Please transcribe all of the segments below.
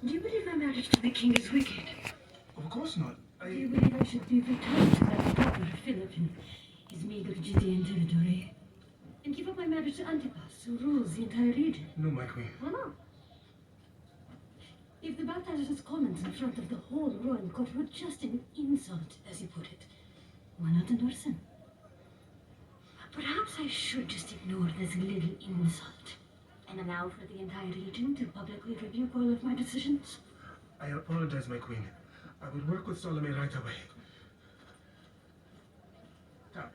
Do you believe my marriage to the king is wicked? Of course not. Do you believe I should be returned to that proper Philip in his meager Judean territory? And give up my marriage to Antipas, who rules the entire region? No, my queen. Why not? If the baptizer's comments in front of the whole royal court were just an insult, as you put it, why not endorse him? Perhaps I should just ignore this little insult and allow for the entire region to publicly rebuke all of my decisions. I apologize, my queen. I will work with Salome right away. Tap.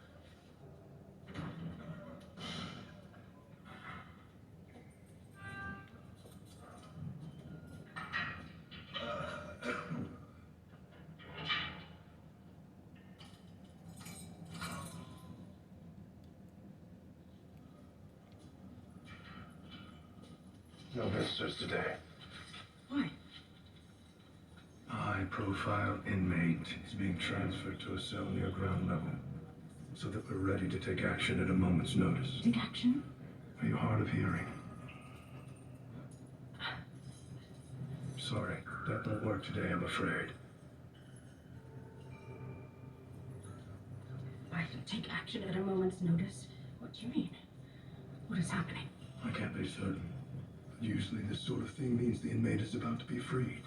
No visitors today. Why? A high-profile inmate is being transferred to a cell near ground level, so that we're ready to take action at a moment's notice. Take action? Are you hard of hearing? Sorry, that won't work today, I'm afraid. I can take action at a moment's notice? What do you mean? What is happening? I can't be certain. Usually this sort of thing means the inmate is about to be freed.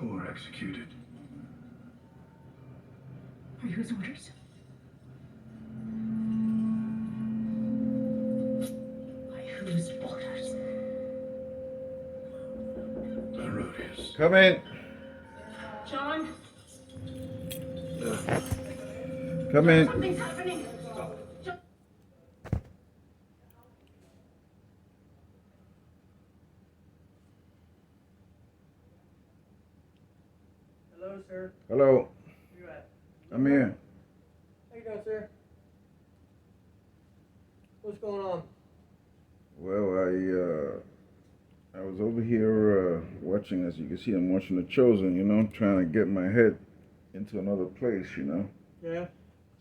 Or executed. Are you his orders? By whose orders? Herodias. Come in. John? Come in. Something's happening. John. Hello, sir. Hello. Where you at? I'm here. How you doing, sir? What's going on? Well, I was over here watching, as you can see, I'm watching The Chosen, trying to get my head into another place, Yeah?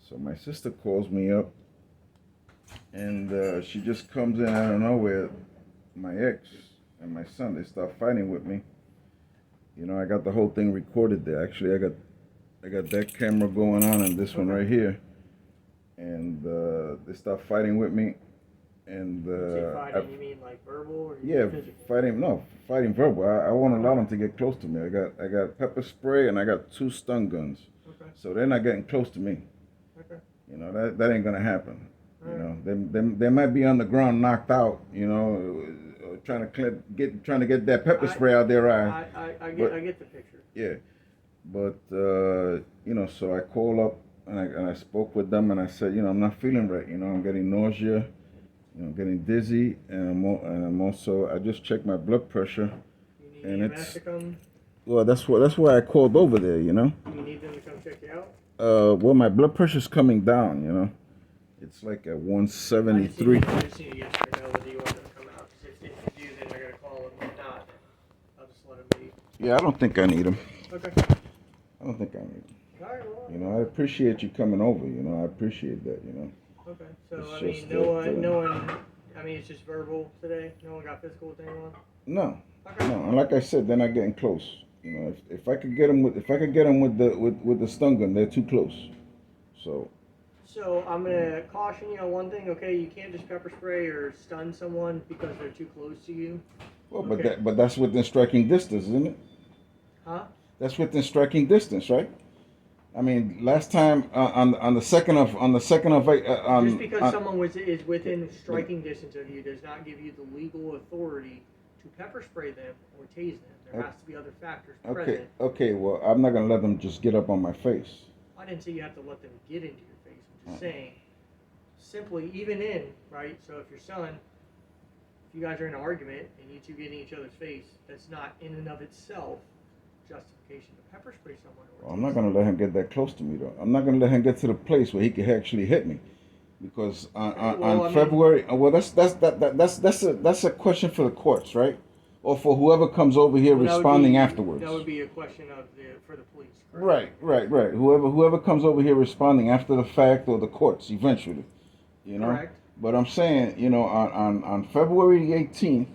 So my sister calls me up, and she just comes in out of nowhere. My ex and my son, they start fighting with me. I got the whole thing recorded there. Actually, I got that camera going on and this one right here. And they start fighting with me. And You say fighting, you mean like verbal or you yeah, mean physical? fighting verbal. I won't allow them to get close to me. I got pepper spray and I got 2 stun guns. Okay. So they're not getting close to me. Okay. That ain't gonna happen. Right. They might be on the ground knocked out, trying to get that pepper spray out their eye. I get the picture. Yeah, but so I called up and I spoke with them and I said, I'm not feeling right. I'm getting nausea, getting dizzy, and I'm also I just checked my blood pressure, You need and EMS to come? well, that's why I called over there. You need them to come check you out? Well, my blood pressure's coming down. It's like at 173. I just need a yes or no whether you want them to come out. 'Cause if you do, then I gotta call them. If not, I'll just let them be. Yeah, I don't think I need them. Okay. I don't think I need them. Alright, well. I appreciate you coming over. I appreciate that. Okay. So, It's I mean, just no that, one, I mean, it's just verbal today? No one got physical with anyone? No, Okay. no, and like I said, they're not getting close. If I could get them with the stun gun, they're too close. So I'm gonna caution you on one thing, okay? You can't just pepper spray or stun someone because they're too close to you. Well, Okay. but that's within striking distance, isn't it? Huh? That's within striking distance, right? I mean, last time on the second of Just because someone is within striking distance of you does not give you the legal authority to pepper spray them or tase them. There has to be other factors present. Okay. Well, I'm not gonna let them just get up on my face. I didn't say you have to let them get into your face. I'm just saying, simply, even in, right? So if your son, if you guys are in an argument and you two get in each other's face, that's not in and of itself justification to pepper spray someone. Or I'm not gonna let him get that close to me, though. I'm not gonna let him get to the place where he can actually hit me, because on February. Well, that's a question for the courts, right? Or for whoever comes over here responding afterwards. That would be a question for the police. Correct? Right. Whoever comes over here responding after the fact, or the courts eventually, Correct. But I'm saying, on February the 18th,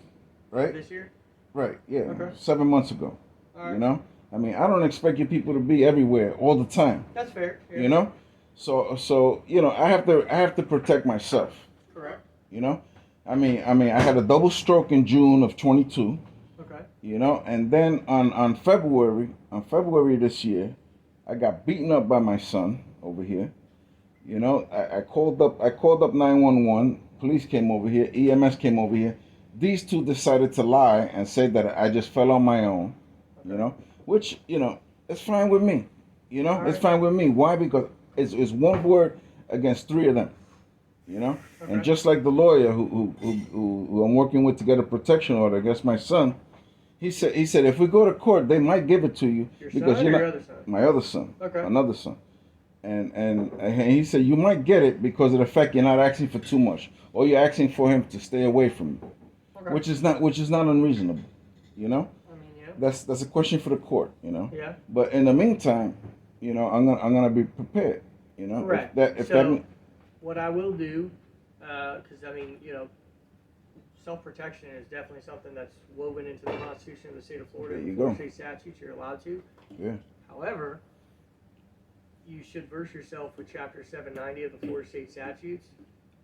right? This year? Right, yeah. Okay. 7 months ago. All right. You know? I mean, I don't expect you people to be everywhere all the time. That's fair. Yeah. You know? So, you know, I have to protect myself. Correct. You know? I mean, I had a double stroke in June of 22. Okay. You know, and then on February this year, I got beaten up by my son over here. You know, I called up 911. Police came over here. EMS came over here. These two decided to lie and say that I just fell on my own. Okay. You know, which, you know, it's fine with me. You know, All it's right. fine with me. Why? Because it's one word against three of them. You know, Okay. and just like the lawyer who I'm working with to get a protection order against my son, he said if we go to court, they might give it to you Your because son you're or not your other son? my other son, Okay. another son, and he said you might get it because of the fact you're not asking for too much, or you're asking for him to stay away from you, Okay. which is not unreasonable, you know. I mean, yeah. That's a question for the court, you know. Yeah. But in the meantime, you know, I'm gonna be prepared, you know. Correct. If So- that What I will do, because I mean, you know, self-protection is definitely something that's woven into the Constitution of the state of Florida. There you Florida go. state statutes, you're allowed to. Yeah. However, you should verse yourself with Chapter 790 of the Florida state statutes.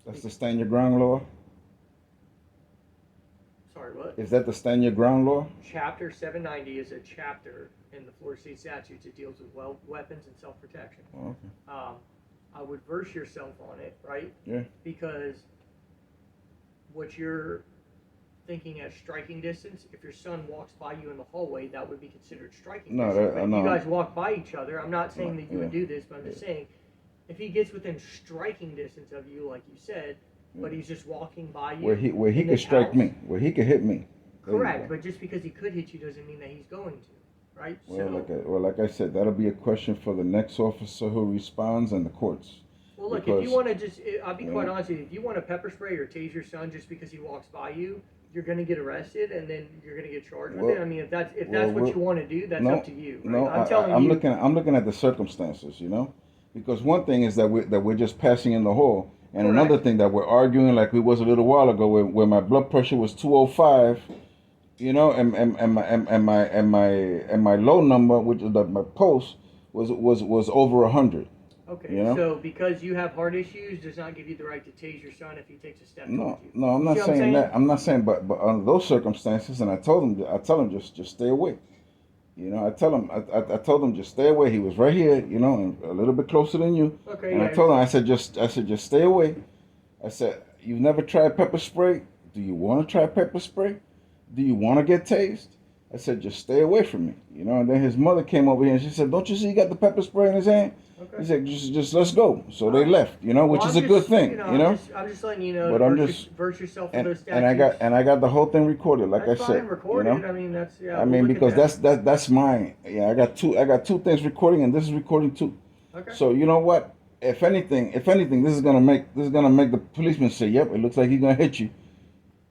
That's the stand your ground law. Sorry, what? Is that the stand your ground law? Chapter 790 is a chapter in the Florida state statutes that deals with weapons and self-protection. Oh, okay. I would verse yourself on it, right? Yeah. Because what you're thinking as striking distance, if your son walks by you in the hallway, that would be considered striking No, distance. that- But if no. you guys walk by each other, I'm not saying that you would Yeah. do this, but I'm just saying, if he gets within striking distance of you, like you said, but he's just walking by you, Where he in could this strike house- me, where he could hit me. There you Correct, go. but just because he could hit you doesn't mean that he's going to, right? Well, like I said, that'll be a question for the next officer who responds and the courts. Well, look, if Because- you want to just, I'll be Yeah. quite honest with you, if you want to pepper spray or tase your son just because he walks by you, you're going to get arrested and then you're going to get charged with Well- it. I mean, if that's well, what well, you want to do, that's no, up to you. Right? No, I'm telling I'm you. I'm looking at the circumstances, you know, because one thing is that we're just passing in the hall, and Correct. another thing that we're arguing like we was a little while ago, where my blood pressure was 205, you know, and my low number, which is my pulse, was over 100. Okay, you know? so because you have heart issues, does not give you the right to tase your son if he takes a step No, towards you. no, I'm You not see what saying that. I'm not saying, but under those circumstances, and I tell him just stay away. You know, I told him just stay away. He was right here, you know, and a little bit closer than you. Okay, And yeah. I told him, I said just stay away. I said, you've never tried pepper spray? Do you want to try pepper spray? Do you want to get tased? I said, just stay away from me, you know. And then his mother came over here and she said, don't you see he got the pepper spray in his hand? Okay. He said, just let's go. So they left, you know, which Well, is I'm a good just, thing, you know. I'm just letting you know. But to I'm verse, just- verse yourself with And, those statutes. and I got the whole thing recorded, like That's I fine, said, recorded. you know. I mean, that's yeah. I we'll mean, look at because that. that's mine. Yeah, I got two things recording, and this is recording too. Okay. So you know what? If anything, this is gonna make the policeman say, "Yep, it looks like he's gonna hit you."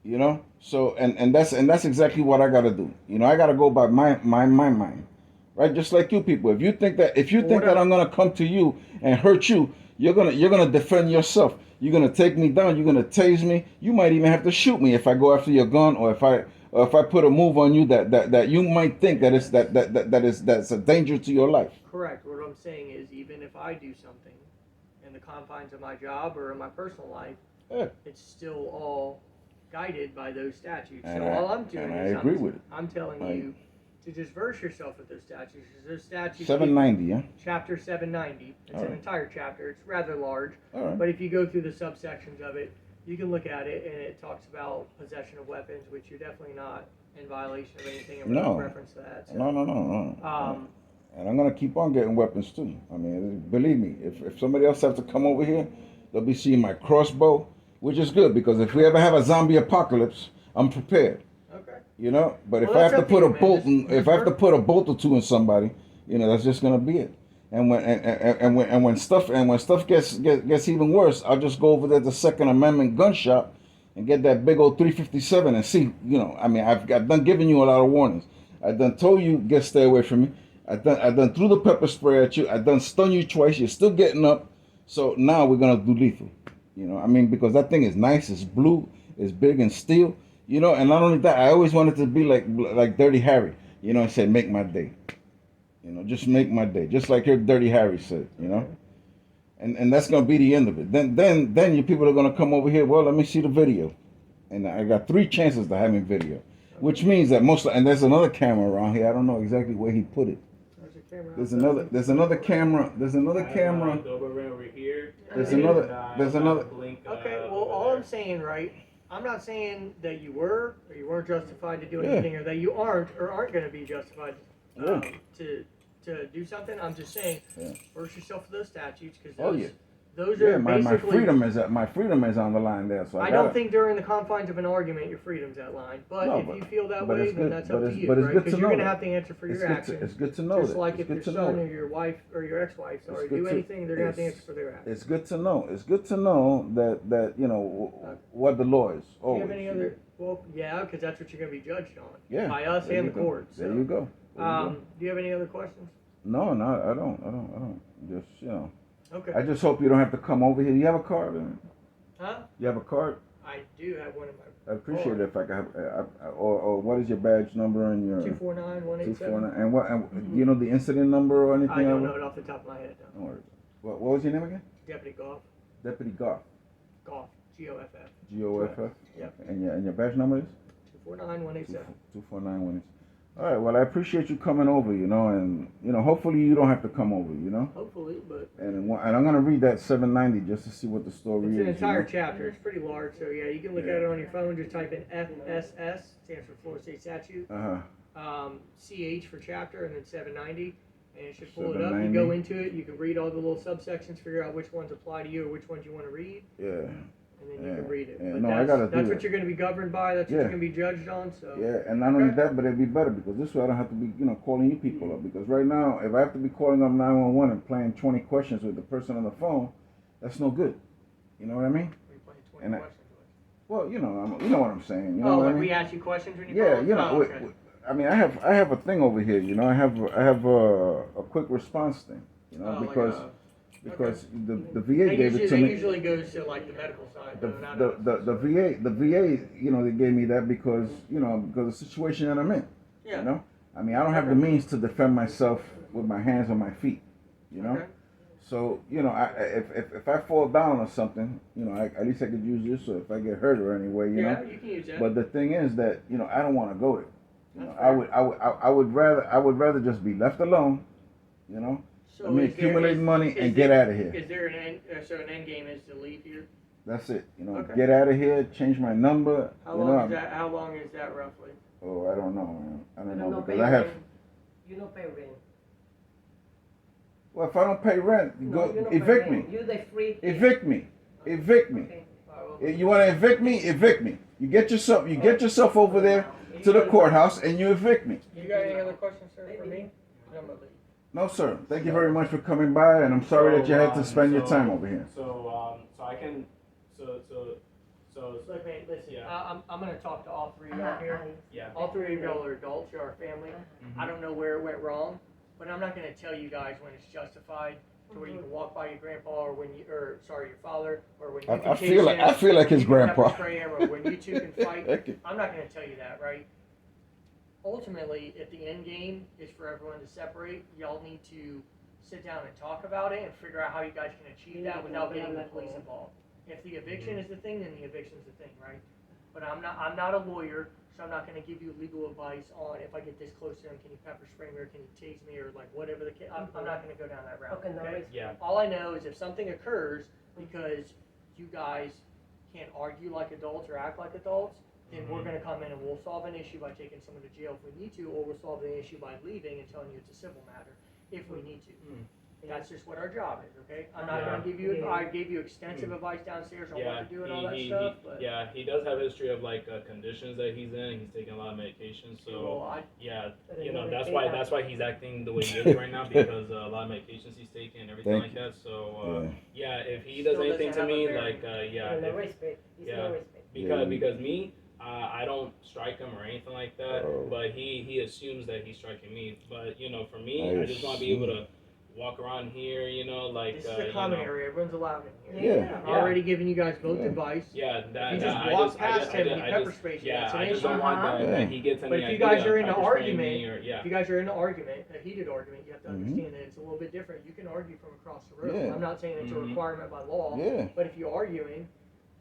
You know. So and that's exactly what I gotta do. You know, I gotta go by my mind, right? Just like you people. If you think that I'm gonna come to you and hurt you, you're gonna defend yourself. You're gonna take me down. You're gonna tase me. You might even have to shoot me if I go after your gun, or if I put a move on you that you might think that's a danger to your life. Correct. What I'm saying is, even if I do something in the confines of my job or in my personal life, Yeah. it's still all guided by those statutes. And so I- all I'm doing and I is agree with it. I'm telling I- you to just verse yourself with those statutes. 'Cause those statutes. 790, yeah. Chapter 790. It's All an right. entire chapter. It's rather large. All right. But if you go through the subsections of it, you can look at it, and it talks about possession of weapons, which you're definitely not in violation of anything in No. reference to that. So, No. And I'm gonna keep on getting weapons too. I mean, believe me, if somebody else has to come over here, they'll be seeing my crossbow, which is good because if we ever have a zombie apocalypse, I'm prepared. Okay. You know. But if Well, I have that's to up to put you, a man. bolt, Just if I have to work. put a bolt or two in somebody, you know, that's just gonna be it. And when stuff gets even worse, I'll just go over there to Second Amendment gun shop and get that big old 357 and see. You know, I mean, I've done giving you a lot of warnings. I done told you stay away from me. I done threw the pepper spray at you. I done stun you twice. You're still getting up. So now we're gonna do lethal. You know, I mean, because that thing is nice. It's blue. It's big and steel. You know, and not only that, I always wanted to be like Dirty Harry. You know, and say, make my day. You know, just make my day. Just like your Dirty Harry said. You know, and that's gonna be the end of it. Then you people are gonna come over here. Well, let me see the video, and I got 3 chances to having video, which means that and there's another camera around here. I don't know exactly where he put it. There's another camera. There's another camera. Over here. There's another. Okay, well, all I'm saying, right, I'm not saying that you were or you weren't justified to do anything, or that you aren't or aren't going to be justified to do something. I'm just saying, first yourself for those statutes, because those are my basically... my freedom is on the line there. So I don't think during the confines of an argument your freedom's at line. But if you feel that way, then that's up to you, right? Because you're going to have to answer for your actions. It's good to know. Just like if your son or your wife or your ex-wife do anything, they're going to have to answer for their actions. It's good to know. It's good to know that you know what the law is. Do you have any other? Well, yeah, because that's what you're going to be judged on. Yeah. By us and the courts. There you go. Do you have any other questions? No, I don't. Just, you know. Okay. I just hope you don't have to come over here. You have a card? Huh? You have a card? I do have one in my. I appreciate it if I could have, or what is your badge number and your 249-187. 249. And what? And you know the incident number or anything? I don't know it off the top of my head. No. Don't worry. What was your name again? Deputy Goff. Deputy Goff. Goff. Goff. Goff. Yep. And your badge number is? 249-187. 249-187. All right. Well, I appreciate you coming over. You know, and you know, hopefully you don't have to come over. You know. Hopefully, but. And I'm gonna read that 790 just to see what the story is. It's an entire chapter. It's pretty large, so yeah, you can look at it on your phone. Just type in FSS, stands for Florida State Statute. CH for chapter, and then 790, and it should pull it up. You go into it. You can read all the little subsections, figure out which ones apply to you or which ones you want to read. Yeah. And then you can read it. Yeah, but no, I gotta do that's it. what you're going to be governed by. That's what you're going to be judged on. So. Yeah, and not only that, but it'd be better because this way I don't have to be, you know, calling you people up. Because right now, if I have to be calling up 911 and playing 20 questions with the person on the phone, that's no good. You know what I mean? You're playing 20 questions. Well, you know what I'm saying. You know what I mean? We ask you questions when you call? Yeah, you know. I mean, I have a thing over here. You know, I have a quick response thing. You know, because the VA gave it to me. It usually goes to like the medical side. The VA, you know, they gave me that because of the situation that I'm in. Yeah. You know, I mean, I don't have the means to defend myself with my hands or my feet. You know, so you know, if I fall down or something, you know, at least I could use this. So if I get hurt or anyway, you know. You can use that. But the thing is that I don't want to go there. You know, I would rather just be left alone. You know. So let me accumulate money and get out of here. Is there an end game is to leave here? That's it. You know, get out of here, change my number. How long is that roughly? Oh, I don't know, man. I don't know because I have. You don't pay rent. Well, if I don't pay rent, evict me. You're the free. Evict me. Evict me. Okay. You want to evict me? Evict me. You get yourself over there to the courthouse and you evict me. You got any other questions, sir, for me? No, sir. Thank you very much for coming by, and I'm sorry that you had to spend your time over here. Look, man, listen. Yeah. I'm gonna talk to all 3 of y'all here. Yeah. All 3 of y'all are adults. You're our family. I don't know where it went wrong, but I'm not gonna tell you guys when it's justified to where you can walk by your grandpa or your father, or when you can I feel like his grandpa. Or when you 2 can fight. I'm not gonna tell you that, right? Ultimately, if the end game is for everyone to separate, y'all need to sit down and talk about it and figure out how you guys can achieve that without getting the police involved. If the eviction is the thing, then the eviction is the thing, right? But I'm not a lawyer, so I'm not going to give you legal advice on if I get this close to him, can you pepper spray me or can you tase me or like whatever the case. I'm not going to go down that route. Okay? Yeah. All I know is if something occurs because you guys can't argue like adults or act like adults, then we're going to come in and we'll solve an issue by taking someone to jail if we need to, or we'll solve the issue by leaving and telling you it's a civil matter if we need to. That's just what our job is, okay? I'm not going to give you, I gave you extensive advice downstairs on what to do and all that stuff. But he does have a history of like conditions that he's in. He's taking a lot of medication, so that's why he's acting the way he is right now because a lot of medications he's taking and everything like that. So if he does anything to me, because me. I don't strike him or anything like that, but he assumes that he's striking me. But for me, I just want to be able to walk around here, you know, like This is a common area. Everyone's allowed in Yeah. here. I'm already giving you guys both Yeah. advice. Yeah, that If you just I walk just, past him and you I pepper just, spray you, yeah, that's an I just issue. don't want that, Yeah. that he gets any But if you idea guys are of in an pepper spraying argument, me or, yeah. if you guys are in an argument, a heated argument, you have to Mhm. understand that it's a little bit different. You can argue from across the room. Yeah. I'm not saying it's a Mhm. requirement by law, Yeah. but if you're arguing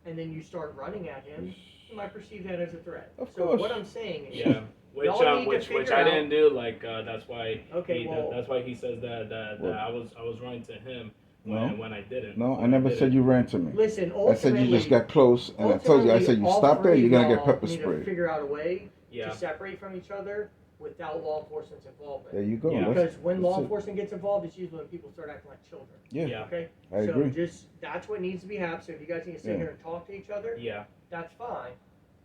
and then you start running at him, you might perceive that as a threat. Of So course. what I'm saying is, Yeah, which Y'all need to which figure I out- didn't do. Like that's why. Okay, well- that's why he says that Well- I was running to him No. when I didn't. No, I When never didn't. said you ran to me. listen, I ultimately, said you just got close, and I told you. I said you all stop there, three you're gonna of get y'all pepper need to sprayed. figure out a way Yeah. to separate from each other without law enforcement's involvement. There you go. Yeah. Because when law that's it. enforcement gets involved, it's usually when people start acting like children. Yeah. Yeah. Okay? I so agree. just that's what needs to be happening. So if you guys need to sit Yeah. here and talk to each other, Yeah. that's fine.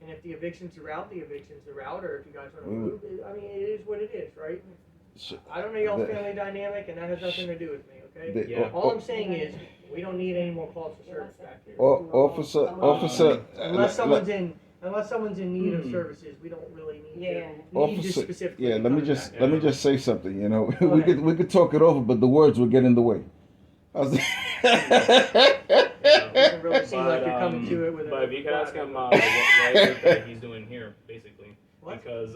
And if the evictions are out, the evictions are out. Or if you guys want to We move, I mean, it is what it is, right? So, I don't know y'all's the- family dynamic, and that has nothing to do with me, okay? the- Yeah. All I'm saying is, we don't need any more calls for service back here. Officer, Unless someone's in need of Hmm. services, we don't really need Yeah. need this officer, specifically. yeah. to Let me come just back. let me just say something. You know, Go we ahead. could talk it over, but the words would get in the way. It doesn't really seem like you're coming to it with But a if you could ask flat- him what is it that he's doing here, basically, What? because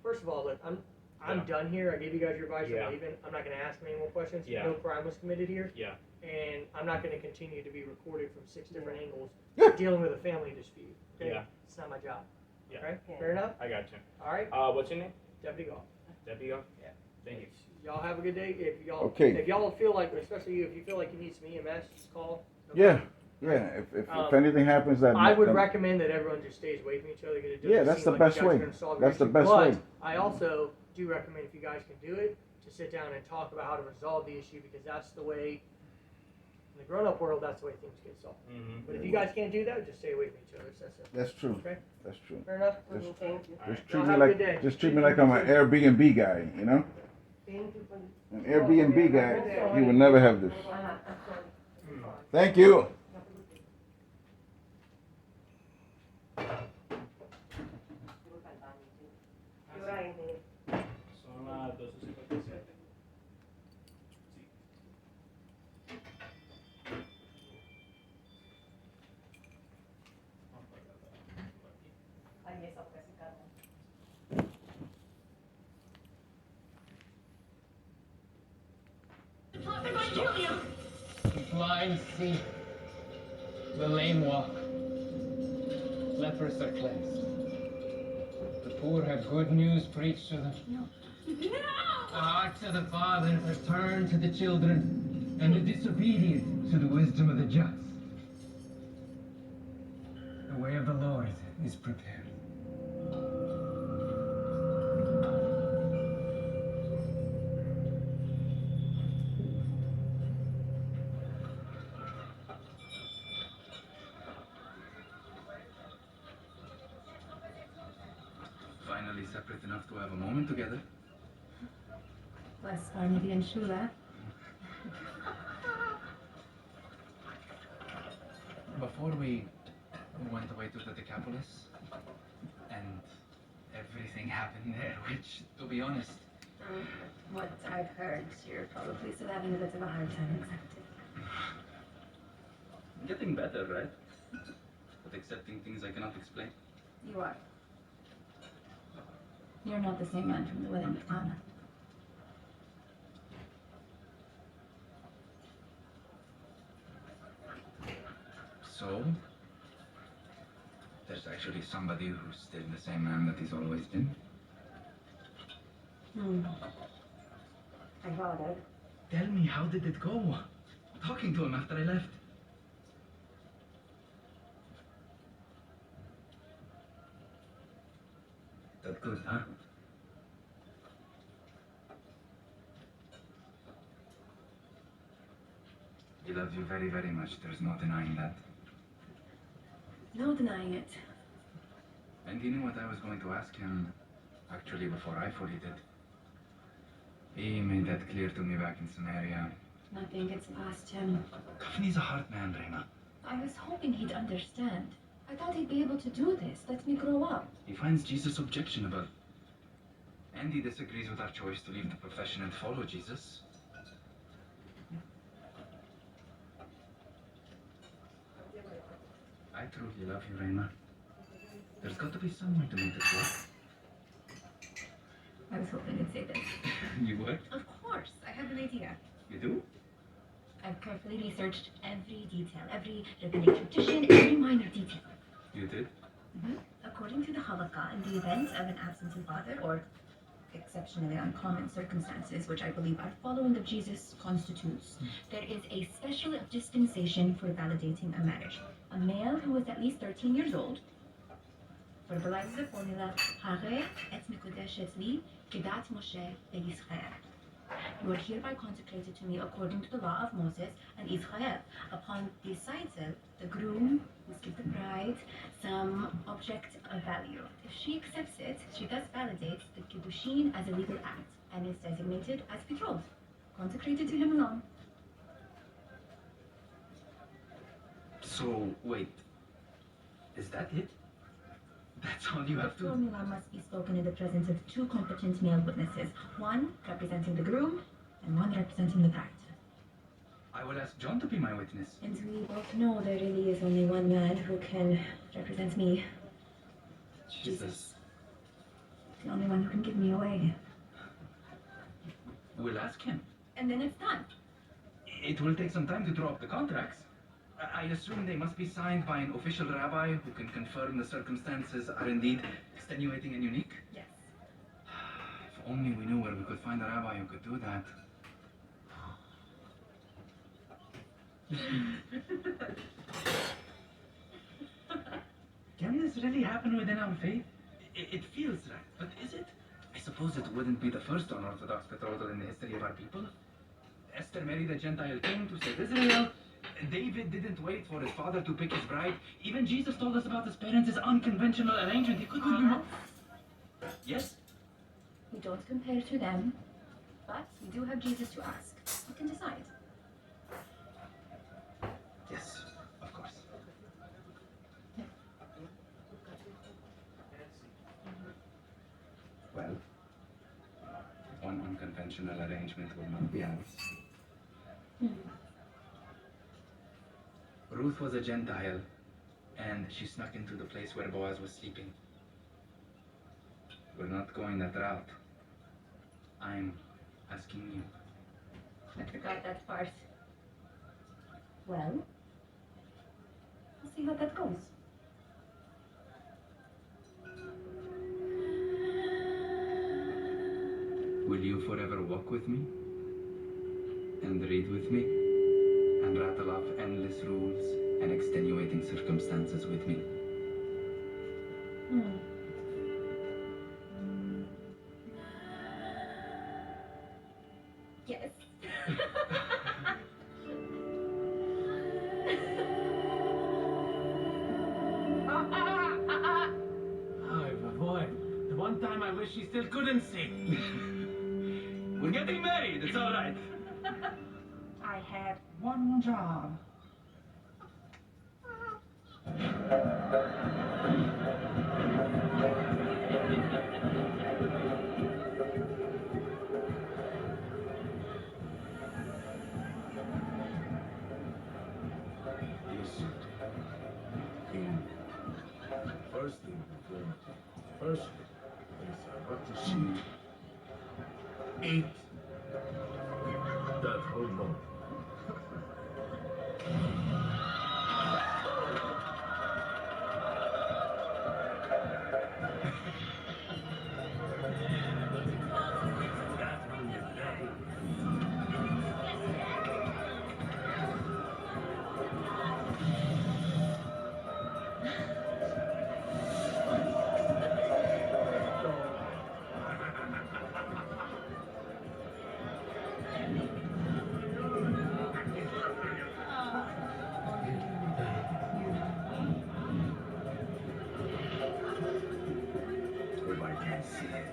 First of all, look, I'm Yeah. done here. I gave you guys your advice. Yeah. I'm leaving. I'm not going to ask any more questions. Yeah. No crime was committed here, yeah, and I'm not going to continue to be recorded from 6 different angles Yeah. dealing with a family dispute. Okay? Yeah. It's not my job. Yeah. Okay? Yeah. Fair enough. I got you. All right. What's your name? Deputy Goff. Deputy. Yeah. Thank you. Y'all have a good day. If y'all feel like, especially you, if you feel like you need some EMS, just call. No Yeah, problem. yeah. If Um, anything happens, that I would that- recommend that everyone just stays away from each other. 'Cause it doesn't Yeah, that's seem the like best you guys are way. gonna solve your That's the issue. best But way. I also do recommend, if you guys can do it, to sit down and talk about how to resolve the issue, because that's the way, in the grown-up world, that's the way things get solved. Mm-hmm. But if you guys can't do that, just stay away from each other. It's that simple. That's true. Okay. That's true. Fair enough? Just- Thank you. Just Y'all treat me have a like good day. just treat me like I'm an Airbnb guy. You know, Thank you for an Airbnb guy. He would never have this. Thank you. Son las 12:57. Ahí esa fue su casa. The blind see, the lame walk, lepers are cleansed. The poor have good news preached to them. The hearts of the fathers are turned to the children, and the disobedient to the wisdom of the just. The way of the Lord is prepared. Finally separate enough to have a moment together. Was war mir wie ein Schüler. Before we went away to the Decapolis, and everything happened there, which, to be honest, What I've heard, you're probably still having a bit of a hard time accepting. getting better, right? But accepting things I cannot explain. You are. You're not the same man from the wedding with Anna. So, there's actually somebody who's still the same man that he's always been. I bothered. Tell me, how did it go? Talking to him after I left. That good, huh? He loves you very, very much. There's no denying that. No denying it. And he knew what I was going to ask him, actually, before I fully did. He made that clear to me back in Samaria. Nothing gets past him. Kafni's a hard man, Rena. I was hoping he'd understand. I thought he'd be able to do this. Let me grow up. He finds Jesus objectionable. And he disagrees with our choice to leave the profession and follow Jesus. I truly love you, Raina. There's got to be some way to make this work. I was hoping you'd say this. You would? Of course, I have an idea. You do? I've carefully researched every detail, every rabbinic tradition, every minor detail. You did? According to the halakha, in the event of an absentee father or exceptionally uncommon circumstances, which I believe our following of Jesus constitutes, there is a special dispensation for validating a marriage. A male who is at least 13 years old verbalizes the formula Hare et mikudeshet li kedat Moshe ve'Yisrael. You are hereby consecrated to me according to the law of Moses and Israel. Upon recital, the groom must give the bride some object of value. If she accepts it, she thus validates the kiddushin as a legal act and is designated as betrothed, consecrated to him alone. So, wait. Is that it? That's all you have The to... formula must be spoken in the presence of two competent male witnesses, one representing the groom and one representing the bride. I will ask John to be my witness. And we both know there really is only one man who can represent me. Jesus. The only one who can give me away. We'll ask him. And then it's done. It will take some time to draw up the contracts. I assume they must be signed by an official rabbi who can confirm the circumstances are indeed extenuating and unique. Yes. If only we knew where we could find a rabbi who could do that. Can this really happen within our faith? It feels right, but is it? I suppose it wouldn't be the first unorthodox betrothal in the history of our people. Esther married a Gentile king to save Israel. David didn't wait for his father to pick his bride. Even Jesus told us about his parents' unconventional arrangement. He could be more. Yes? We don't compare to them, but we do have Jesus to ask. You can decide. Yes, of course. Well, one unconventional arrangement will not be ours. Ruth was a Gentile, and she snuck into the place where Boaz was sleeping. We're not going that route. I'm asking you. I forgot that part. Well, we'll see how that goes. Will you forever walk with me? And read with me? And rattle off endless rules and extenuating circumstances with me? Yes. Oh, boy. The one time I wish she still couldn't see. We're getting married, it's all right. I had one job. Listen. King. First thing before. First is I want to see 8 that hold on. If I can't see it.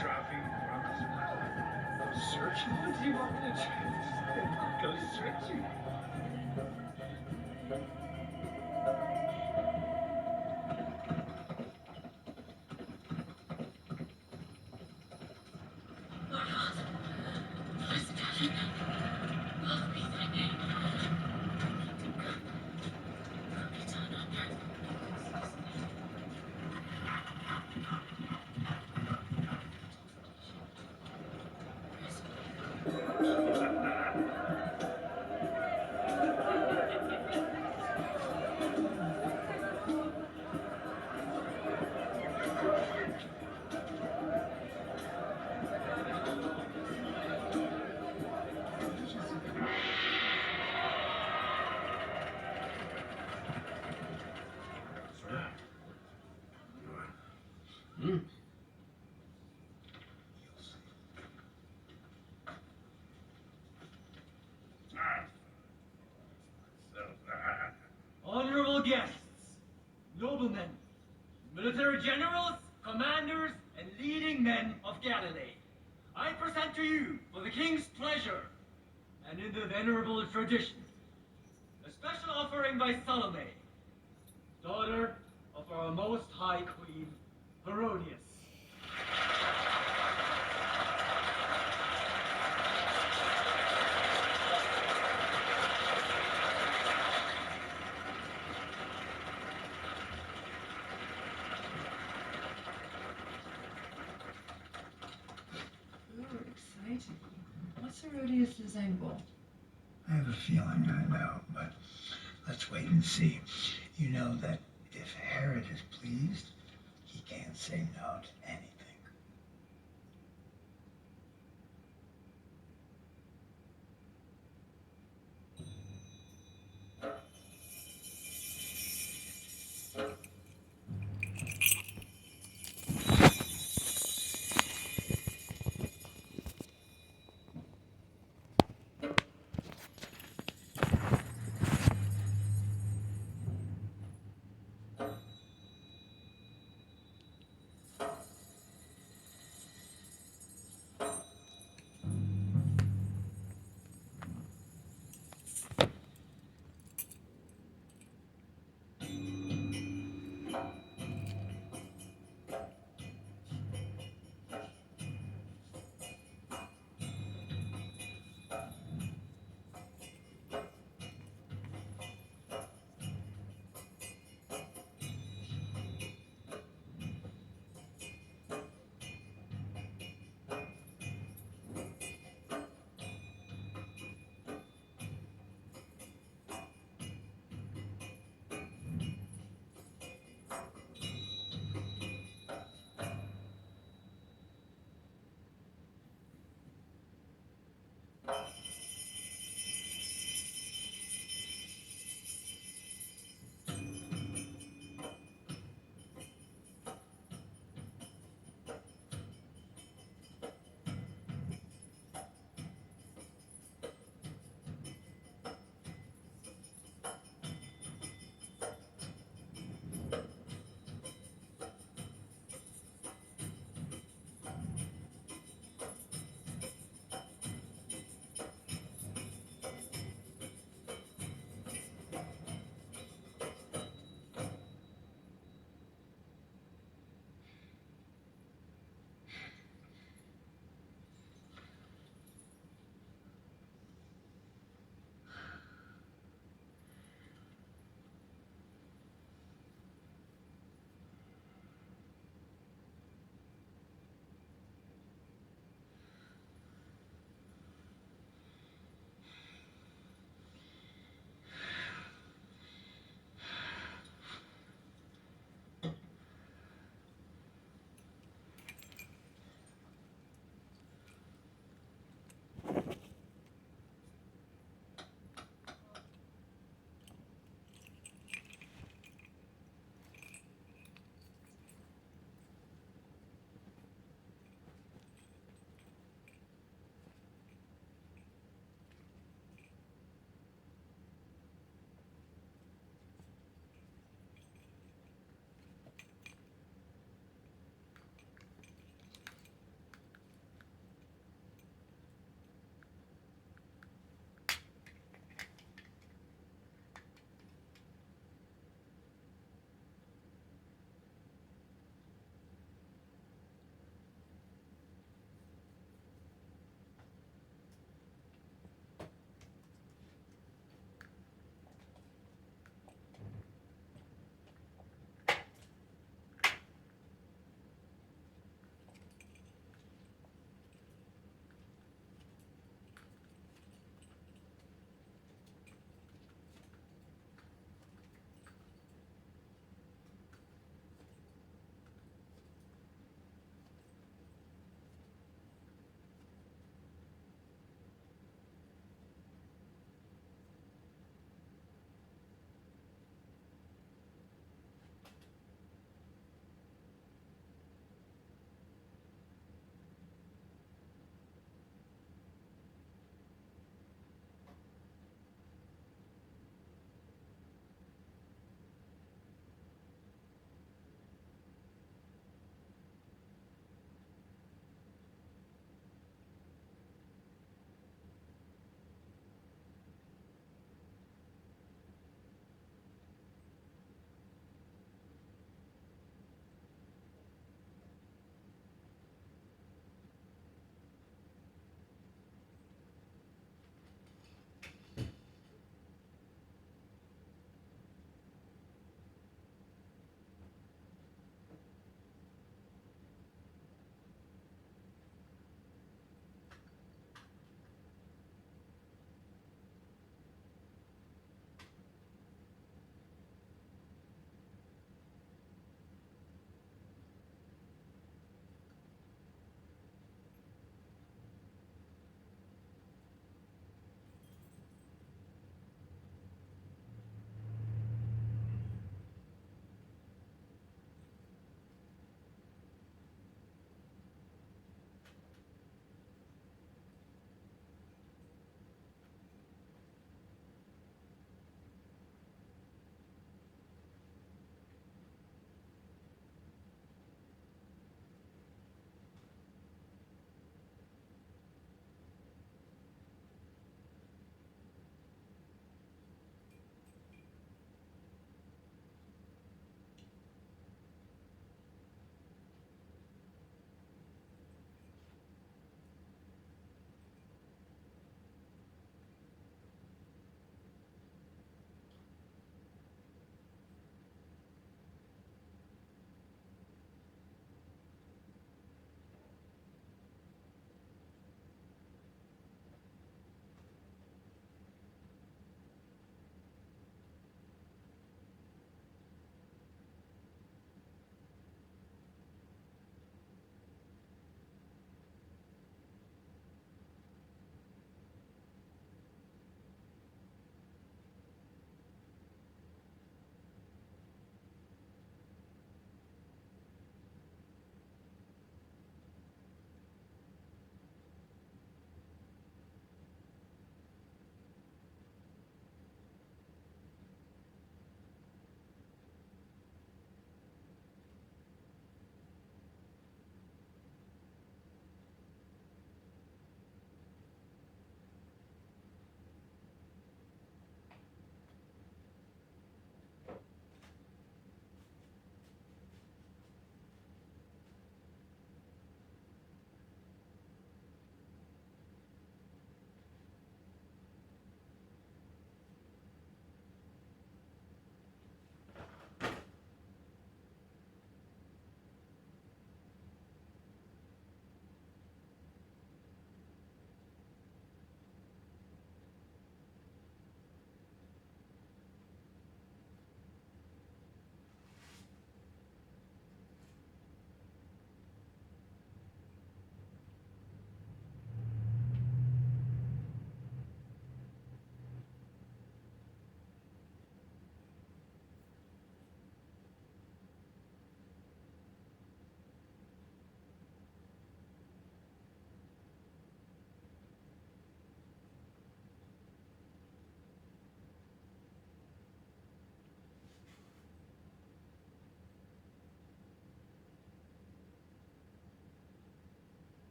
Traffic. Searching? What do you want me to do? Go searching. Honorable guests, noblemen, military generals, commanders, and leading men of Galilee, I present to you, for the king's pleasure, and in the venerable tradition, a special offering by Salome, daughter of our most high queen, Herodias. Exciting. What's Herodias' angle? I have a feeling I know, but let's wait and see. You know that if Herod is pleased, he can't say no to anything.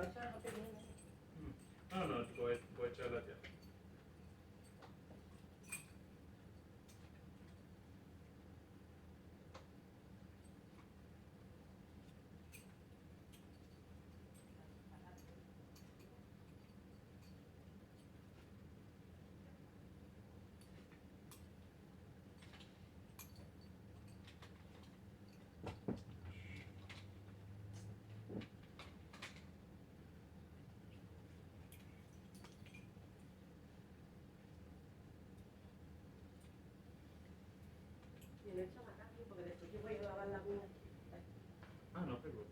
No, no, go ahead, charla ya. Y le echan acá, sí, porque después yo voy a lavar la uña. Ah, no, pero.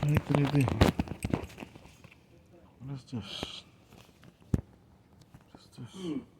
What is this? What is this?